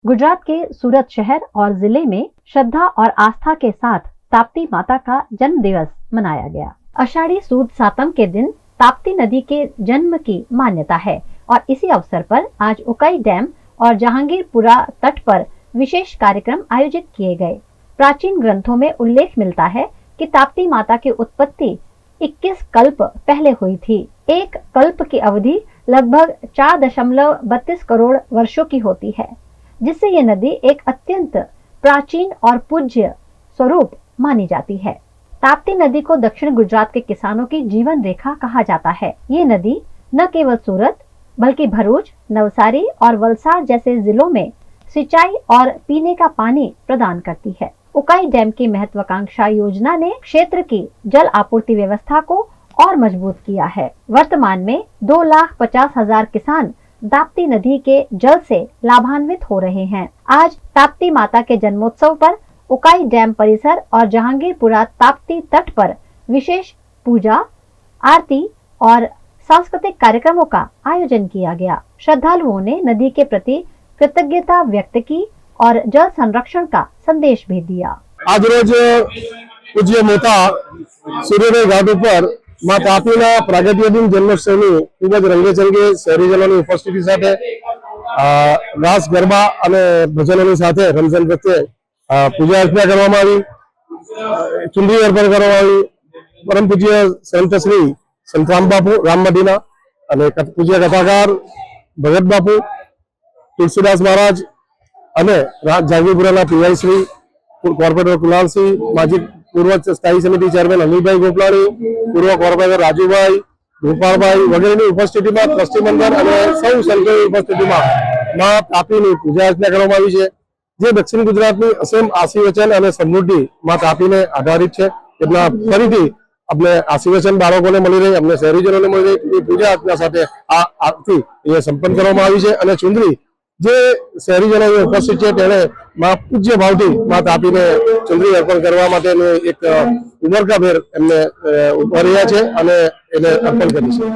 गुजरात के सूरत शहर और जिले में श्रद्धा और आस्था के साथ ताप्ती माता का जन्म दिवस मनाया गया। आषाढ़ी सूद सातम के दिन ताप्ती नदी के जन्म की मान्यता है और इसी अवसर पर आज उकाई डैम और जहांगीरपुरा तट पर विशेष कार्यक्रम आयोजित किए गए। प्राचीन ग्रंथों में उल्लेख मिलता है कि ताप्ती माता की उत्पत्ति 21 कल्प पहले हुई थी। एक कल्प की अवधि लगभग 4.32 करोड़ वर्षों की होती है, जिससे ये नदी एक अत्यंत प्राचीन और पूज्य स्वरूप मानी जाती है। ताप्ती नदी को दक्षिण गुजरात के किसानों की जीवन रेखा कहा जाता है। ये नदी न केवल सूरत बल्कि भरूच, नवसारी और वलसाड जैसे जिलों में सिंचाई और पीने का पानी प्रदान करती है। उकाई डैम की महत्वाकांक्षा योजना ने क्षेत्र की जल आपूर्ति व्यवस्था को और मजबूत किया है। वर्तमान में 2,50,000 किसान ताप्ती नदी के जल से लाभान्वित हो रहे हैं। आज ताप्ती माता के जन्मोत्सव पर उकाई डैम परिसर और जहांगीरपुरा ताप्ती तट पर विशेष पूजा, आरती और सांस्कृतिक कार्यक्रमों का आयोजन किया गया। श्रद्धालुओं ने नदी के प्रति कृतज्ञता व्यक्त की और जल संरक्षण का संदेश भी दिया। आज रोज पूज्य मोता सूर्योदय घाट पर मां ताप्तीना प्रागट्य दिन जन्मोत्सवની ખૂબ જ રંગેચંગે શહેરીજનોની ઉપસ્થિતિ સાથે રાસ ગરબા અને ભજનોની સાથે રમઝાન પ્રત્યે પૂજા અર્ચના કરવામાં આવી, ચુંદડી અર્પણ કરવામાં આવી। પરમ પૂજ્ય સંત શ્રી સંતરામ બાપુ રામમદીના અને પૂજ્ય કથાકાર ભગત બાપુ તુલસીદાસ મહારાજ અને જાગીરપુરાના પીઆઈ શ્રી કોર્પોરેટર કુલાલસિંહ, માજી પૂર્વ સ્થાયી સમિતિ ચેરમેન અનિલભાઈ ગોપલાણી, પૂર્વ કોર્પોરેટર રાજુભાઈ, ગોપાલભાઈ વગેરેની ઉપસ્થિતિમાં ટ્રસ્ટી મંડળ અને સૌ સંતોની ઉપસ્થિતિમાં માં તાપીની પૂજા અર્ચના કરવામાં આવી છે, જે દક્ષિણ ગુજરાતની અસીમ આશીર્વચન અને સમૃદ્ધિ માં તાપીને આધારિત છે। એટલા ફરીથી આપણે આશીર્વચન બાળકોને મળી રહી, અમને શહેરીજનોને મળી રહી એ પૂજા અર્ચના સાથે આ આરતી એ સંપન્ન કરવામાં આવી છે। અને ચુંદડી જે શહેરીજનો ઉપસ્થિત છે તેને માં પૂજ્ય ભાવથી માં તાપીને ચુંદડી અર્પણ કરવા માટેની એક ઉમળકાભેર એમને ઉભા રહ્યા છે અને એને અર્પણ કરી છે।